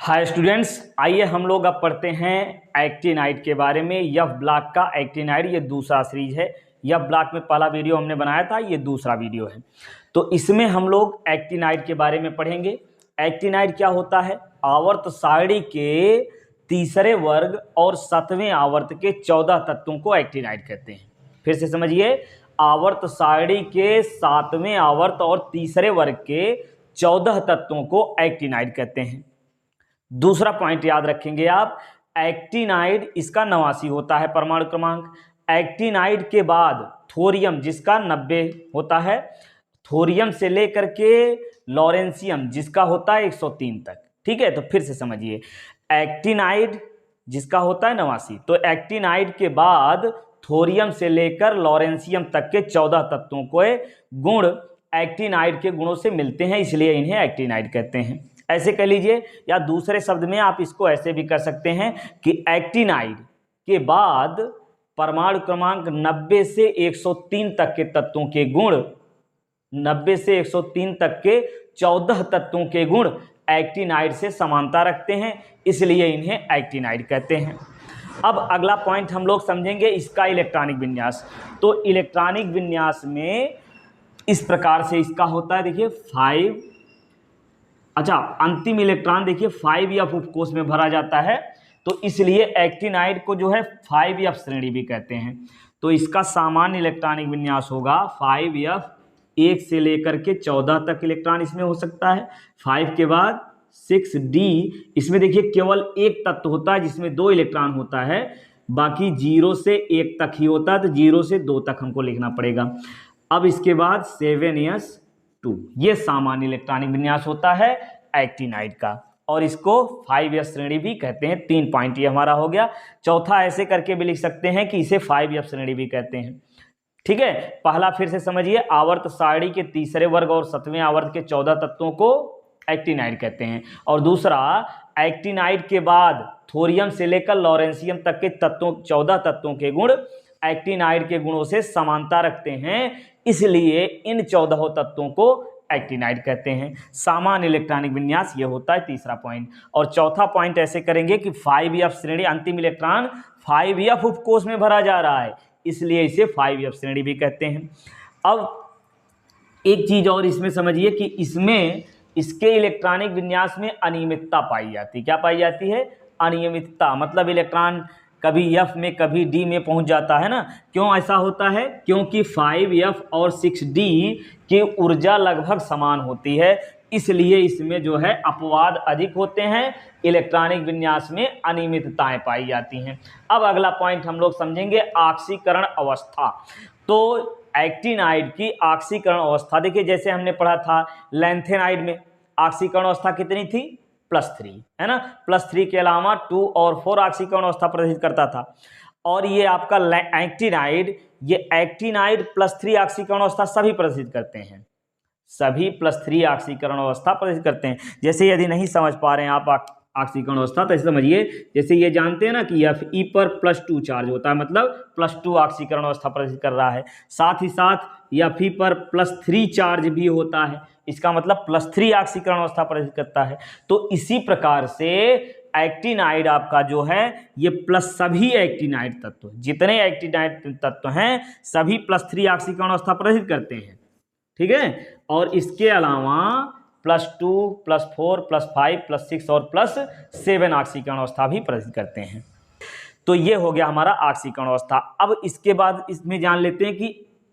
Hi students, आइए हम लोग अब पढ़ते हैं एक्टिनाइड के बारे में। एफ ब्लॉक का एक्टिनाइड ये दूसरा सीरीज है। एफ ब्लॉक में पहला वीडियो हमने बनाया था, ये दूसरा वीडियो है। तो इसमें हम लोग एक्टिनाइड के बारे में पढ़ेंगे। एक्टिनाइड क्या होता है? आवर्त सारणी के तीसरे वर्ग और 7वें आवर्त के 14 तत्वों को एक्टिनाइड कहते हैं। फिर से समझिए, आवर्त सारणी के 7वें आवर्त और तीसरे वर्ग के 14 तत्वों को एक्टिनाइड कहते हैं। दूसरा पॉइंट याद रखेंगे आप, एक्टिनाइड इसका 89 होता है परमाणु क्रमांक। एक्टिनाइड के बाद थोरियम जिसका 90 होता है, थोरियम से लेकर के लॉरेंशियम जिसका होता है 103 तक। ठीक है, तो फिर से समझिए, एक्टिनाइड जिसका होता है 89, तो एक्टिनाइड के बाद थोरियम से लेकर लॉरेंशियम तक के 14 तत्वों को गुण एक्टिनाइड के गुणों से मिलते हैं, इसलिए इन्हें एक्टिनाइड कहते हैं। ऐसे कह लीजिए, या दूसरे शब्द में आप इसको ऐसे भी कर सकते हैं कि एक्टिनाइड के बाद परमाणु क्रमांक 90 से 103 तक के तत्वों के गुण, 90 से 103 तक के 14 तत्वों के गुण एक्टिनाइड से समानता रखते हैं, इसलिए इन्हें एक्टिनाइड कहते हैं। अब अगला पॉइंट हम लोग समझेंगे इसका इलेक्ट्रॉनिक विन्यास। तो इलेक्ट्रॉनिक विन्यास में इस प्रकार से इसका होता है, देखिए 5, अच्छा अंतिम इलेक्ट्रॉन देखिए 5f उपकोष में भरा जाता है, तो इसलिए एक्टिनाइड को जो है 5f श्रेणी भी कहते हैं। तो इसका सामान्य इलेक्ट्रॉनिक विन्यास होगा 5f, 1 से लेकर के 14 तक इलेक्ट्रॉन इसमें हो सकता है। 5 के बाद 6d, इसमें देखिए केवल एक तत्व होता है जिसमें 2 इलेक्ट्रॉन होता है, बाकी 0 से 1 तक ही होता है, तो 0 से 2 तक हमको लिखना पड़ेगा। अब इसके बाद 7s2, ये सामान्य इलेक्ट्रॉनिक विन्यास होता है एक्टिनाइड का, और इसको 5f श्रेणी भी कहते हैं। 3 पॉइंट ये हमारा हो गया। चौथा ऐसे करके भी लिख सकते हैं कि इसे 5f श्रेणी भी कहते हैं। ठीक है, पहला फिर से समझिए, आवर्त सारणी के तीसरे वर्ग और 7वें आवर्त के 14 तत्वों को एक्टिनाइड कहते हैं। और दूसरा, एक्टिनाइड के बाद थोरियम से लेकर लॉरेंशियम तक के तत्वों 14 तत्वों के गुण एक्टिनाइड के गुणों से समानता रखते हैं, इसलिए इन 14 तत्वों को एक्टिनाइड कहते हैं। सामान्य इलेक्ट्रॉनिक विन्यास ये होता है तीसरा पॉइंट। और चौथा पॉइंट ऐसे करेंगे कि 5f श्रेणी, अंतिम इलेक्ट्रॉन 5f उपकोष में भरा जा रहा है, इसलिए इसे 5f श्रेणी भी कहते हैं। अब एक चीज और इसमें समझिए कि इसमें इसके इलेक्ट्रॉनिक विन्यास में अनियमितता पाई जाती है। क्या पाई जाती है? अनियमितता, मतलब इलेक्ट्रॉन कभी F में कभी D में पहुंच जाता है ना। क्यों ऐसा होता है? क्योंकि 5F और 6D की ऊर्जा लगभग समान होती है, इसलिए इसमें जो है अपवाद अधिक होते हैं, इलेक्ट्रॉनिक विन्यास में अनियमितताएं पाई जाती हैं। अब अगला पॉइंट हम लोग समझेंगे ऑक्सीकरण अवस्था। तो एक्टिनाइड की ऑक्सीकरण अवस्था देखिए, जैसे हमने पढ़ा था लैंथेनाइड में ऑक्सीकरण अवस्था कितनी थी? +3, है ना। +3 के अलावा 2 और 4 ऑक्सीकरण अवस्था प्रदर्शित करता था। और ये आपका एक्टिनाइड, ये एक्टिनाइड +3 ऑक्सीकरण अवस्था सभी प्रदर्शित करते हैं, सभी +3 ऑक्सीकरण अवस्था प्रदर्शित करते हैं। जैसे यदि नहीं समझ पा रहे हैं आप ऑक्सीकरण अवस्था, तो ऐसे समझिए, जैसे ये जानते हैं ना कि Fe पर +2 चार्ज होता है, मतलब +2 ऑक्सीकरण अवस्था प्रदर्शित कर रहा है। साथ ही साथ Fe पर +3 चार्ज भी होता है, इसका मतलब +3 ऑक्सीकरण अवस्था प्रदर्शित करता है। तो इसी प्रकार से एक्टिनाइड आपका जो है ये प्लस, सभी एक्टिनाइड तत्व, जितने एक्टिनाइड तत्व हैं सभी +3 ऑक्सीकरण अवस्था प्रदर्शित करते हैं। ठीक है, और इसके अलावा +2, +4, +5, +6 और +7 ऑक्सीकरण अवस्था भी प्रदर्शित करते हैं। तो ये हो गया हमारा ऑक्सीकरण अवस्था। अब इसके बाद इसमें जान लेते हैं कि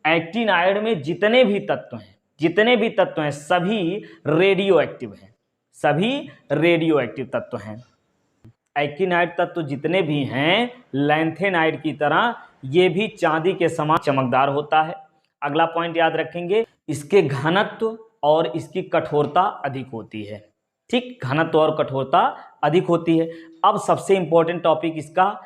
एक्टिनाइड में जितने भी तत्व हैं, जितने भी तत्व हैं सभी रेडियो एक्टिव हैं, सभी रेडियो एक्टिव तत्व हैं। एक्टिनाइड तत्व जितने भी हैं लैंथेनाइड की तरह ये भी चांदी के समान चमकदार होता है। अगला पॉइंट याद रखेंगे, इसके घनत्व और इसकी कठोरता अधिक होती है। ठीक, घनत्व और कठोरता अधिक होती है। अब सबसे इंपॉर्टेंट टॉपिक इसका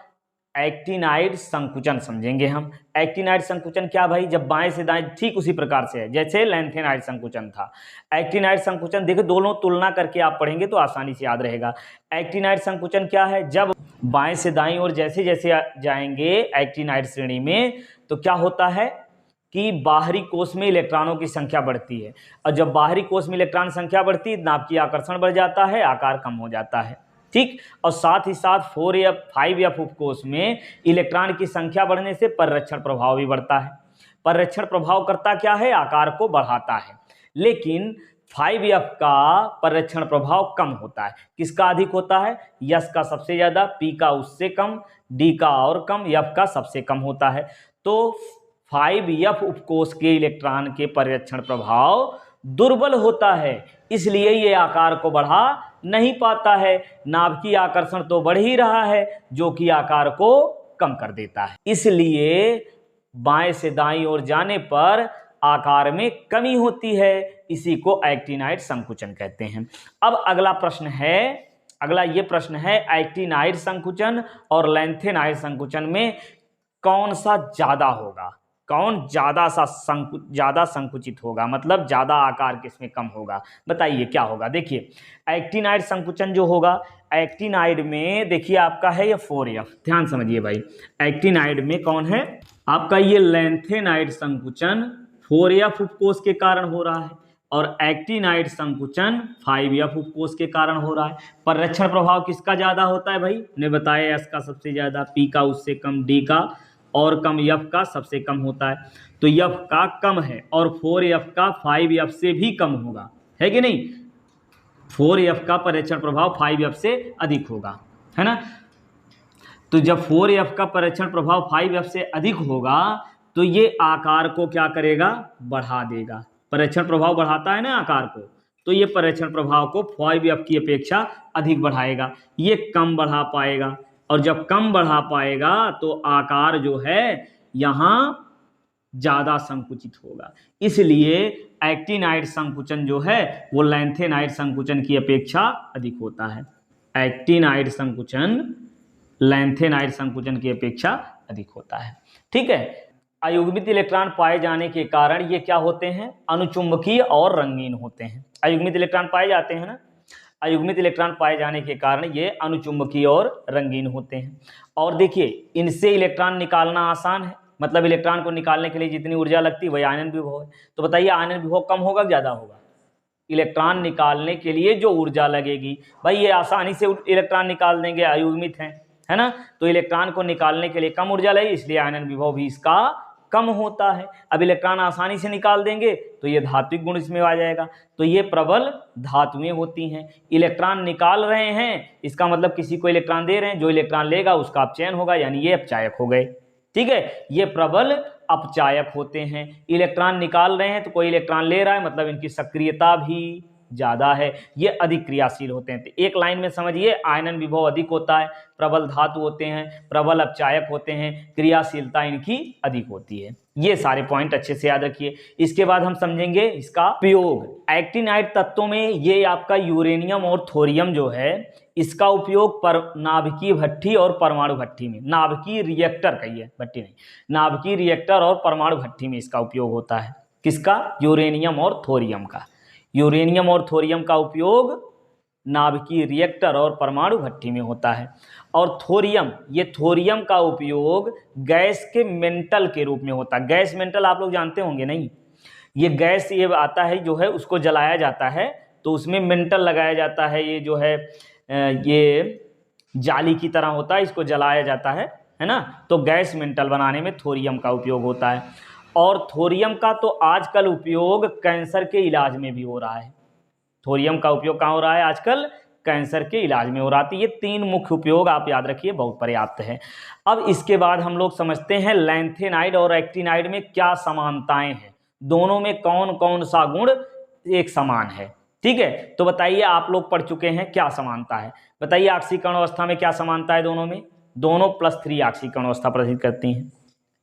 एक्टिनाइड संकुचन समझेंगे हम। एक्टिनाइड संकुचन क्या भाई? जब बाएं से दाएं, ठीक उसी प्रकार से है जैसे लैंथेनाइड संकुचन था। एक्टिनाइड संकुचन देखो, दोनों तुलना करके आप पढ़ेंगे तो आसानी से याद रहेगा। एक्टिनाइड संकुचन क्या है? जब बाएं से दाएं और जैसे जैसे जाएंगे एक्टिनाइड श्रेणी में, तो क्या होता है कि बाहरी कोश में इलेक्ट्रॉनों की संख्या बढ़ती है, और जब बाहरी कोश में इलेक्ट्रॉन संख्या बढ़ती है, नाभिकीय आकर्षण बढ़ जाता है, आकार कम हो जाता है। ठीक। और साथ ही साथ 4f 5f उपकोष में इलेक्ट्रॉन की संख्या बढ़ने से परिरक्षण प्रभाव भी बढ़ता है। परिरक्षण प्रभाव करता क्या है? आकार को बढ़ाता है। लेकिन 5f का परिरक्षण प्रभाव कम होता है। किसका अधिक होता है? यस का सबसे ज्यादा, पी का उससे कम, डी का और कम, एफ का सबसे कम होता है। तो 5f उपकोष के इलेक्ट्रॉन के परिरक्षण प्रभाव दुर्बल होता है, इसलिए ये आकार को बढ़ा नहीं पाता है। नाभिकीय आकर्षण तो बढ़ ही रहा है जो कि आकार को कम कर देता है, इसलिए बाएं से दाईं ओर जाने पर आकार में कमी होती है। इसी को एक्टिनाइड संकुचन कहते हैं। अब अगला ये प्रश्न है एक्टिनाइड संकुचन और लैंथेनाइड संकुचन में कौन सा ज्यादा होगा? कौन ज्यादा संकुचित होगा, मतलब ज्यादा आकार किसमें कम होगा? बताइए क्या होगा। देखिए एक्टिनाइड संकुचन जो होगा, एक्टिनाइड में देखिए आपका है ये 4f, ध्यान समझिए भाई। एक्टिनाइड में कौन है आपका? ये लैंथेनाइड संकुचन 4f उपकोष के कारण हो रहा है और एक्टिनाइड संकुचन 5f उपकोष के कारण हो रहा है। परिरक्षण प्रभाव किसका ज्यादा होता है भाई? ने बताया s का सबसे ज्यादा, p का उससे कम, d का और कम, f का सबसे कम होता है। तो f का कम है और 4f का 5f से भी कम होगा, है कि नहीं? 4f का परिरक्षण प्रभाव 5f से अधिक होगा, है ना। तो जब 4f का परिरक्षण प्रभाव 5f से अधिक होगा तो ये आकार को क्या करेगा? बढ़ा देगा। परिरक्षण प्रभाव बढ़ाता है ना आकार को, तो ये परिरक्षण प्रभाव को 5f की अपेक्षा अधिक बढ़ाएगा। ये कम बढ़ा पाएगा और जब कम बढ़ा पाएगा तो आकार जो है यहाँ ज्यादा संकुचित होगा। इसलिए एक्टिनाइड संकुचन जो है वो लैंथेनाइड संकुचन की अपेक्षा अधिक होता है। एक्टिनाइड संकुचन लैंथेनाइड संकुचन की अपेक्षा अधिक होता है, ठीक है। अयुग्मित इलेक्ट्रॉन पाए जाने के कारण ये क्या होते हैं? अनुचुंबकीय और रंगीन होते हैं। अयुग्मित इलेक्ट्रॉन पाए जाते हैं ना, अयुग्मित इलेक्ट्रॉन पाए जाने के कारण ये अनुचुंबकीय और रंगीन होते हैं। और देखिए इनसे इलेक्ट्रॉन निकालना आसान है, मतलब इलेक्ट्रॉन को निकालने के लिए जितनी ऊर्जा लगती है वही आयनन विभव है। तो बताइए आयनन विभव कम होगा ज्यादा होगा? इलेक्ट्रॉन निकालने के लिए जो ऊर्जा लगेगी भाई, ये आसानी से इलेक्ट्रॉन निकाल देंगे, अयुग्मित है ना। तो इलेक्ट्रॉन को निकालने के लिए कम ऊर्जा लगी, इसलिए आयनन विभव भी इसका कम होता है। अब इलेक्ट्रॉन आसानी से निकाल देंगे तो ये धात्विक गुण इसमें आ जाएगा। तो ये प्रबल धातुएं होती हैं। इलेक्ट्रॉन निकाल रहे हैं, इसका मतलब किसी को इलेक्ट्रॉन दे रहे हैं, जो इलेक्ट्रॉन लेगा उसका अपचयन होगा, यानी ये अपचायक हो गए, ठीक है। ये प्रबल अपचायक होते हैं। इलेक्ट्रॉन निकाल रहे हैं तो कोई इलेक्ट्रॉन ले रहा है, मतलब इनकी सक्रियता भी ज्यादा है, ये अधिक क्रियाशील होते हैं। तो एक लाइन में समझिए, आयनन विभव अधिक होता है, प्रबल धातु होते हैं, प्रबल अपचायक होते हैं, क्रियाशीलता इनकी अधिक होती है। ये सारे पॉइंट अच्छे से याद रखिए। इसके बाद हम समझेंगे इसका उपयोग। एक्टिनाइड तत्वों में ये आपका यूरेनियम और थोरियम जो है, इसका उपयोग नाभिकीय भट्ठी और परमाणु भट्ठी में, नाभिकीय रिएक्टर कहिए, भट्ठी नहीं, नाभिकीय रिएक्टर और परमाणु भट्ठी में इसका उपयोग होता है। किसका? यूरेनियम और थोरियम का। यूरेनियम और थोरियम का उपयोग नाभिकीय रिएक्टर और परमाणु भट्ठी में होता है। और थोरियम, ये थोरियम का उपयोग गैस के मेंटल के रूप में होता है। गैस मेंटल आप लोग जानते होंगे नहीं, ये गैस ये आता है जो है उसको जलाया जाता है तो उसमें मेंटल लगाया जाता है, ये जो है ये जाली की तरह होता है, इसको जलाया जाता है ना। तो गैस मेंटल बनाने में थोरियम का उपयोग होता है। और थोरियम का तो आजकल उपयोग कैंसर के इलाज में भी हो रहा है। थोरियम का उपयोग कहाँ हो रहा है आजकल? कैंसर के इलाज में हो रहा है। ये तीन मुख्य उपयोग आप याद रखिए, बहुत पर्याप्त है। अब इसके बाद हम लोग समझते हैं लैंथेनाइड और एक्टिनाइड में क्या समानताएं हैं, दोनों में कौन कौन सा गुण एक समान है, ठीक है। तो बताइए, आप लोग पढ़ चुके हैं क्या समानता है, बताइए। ऑक्सीकरण अवस्था में क्या समानता है दोनों में? दोनों +3 ऑक्सीकरण अवस्था प्रदर्शित करती हैं।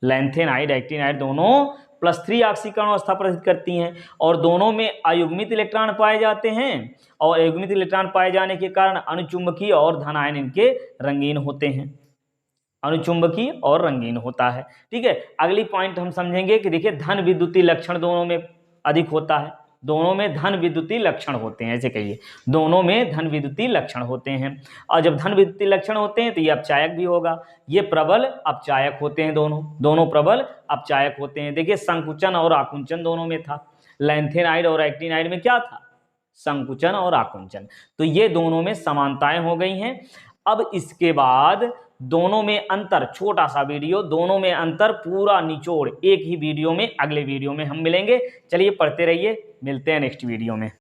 लैंथेनाइड एक्टिनाइड दोनों +3 ऑक्सीकरण अवस्था प्रदर्शित करती हैं और दोनों में अयुग्मित इलेक्ट्रॉन पाए जाते हैं। और अयुग्मित इलेक्ट्रॉन पाए जाने के कारण अनुचुंबकीय और धन आयन इनके रंगीन होते हैं, अनुचुंबकीय और रंगीन होता है, ठीक है। अगली पॉइंट हम समझेंगे कि देखिए धन विद्युतीय लक्षण दोनों में अधिक होता है, दोनों में धन विद्युतीय लक्षण होते हैं, ऐसे कहिए दोनों में धन विद्युतीय लक्षण होते हैं। और जब धन विद्युतीय लक्षण होते हैं तो ये अपचायक भी होगा, ये प्रबल अपचायक होते हैं, दोनों प्रबल अपचायक होते हैं। देखिए संकुचन और आकुंचन दोनों में था। लैंथेनाइड और एक्टिनाइड में क्या था? संकुचन और आकुंचन। तो ये दोनों में समानताएं हो गई हैं। अब इसके बाद दोनों में अंतर, छोटा सा वीडियो, दोनों में अंतर पूरा निचोड़ एक ही वीडियो में, अगले वीडियो में हम मिलेंगे। चलिए पढ़ते रहिए, मिलते हैं नेक्स्ट वीडियो में।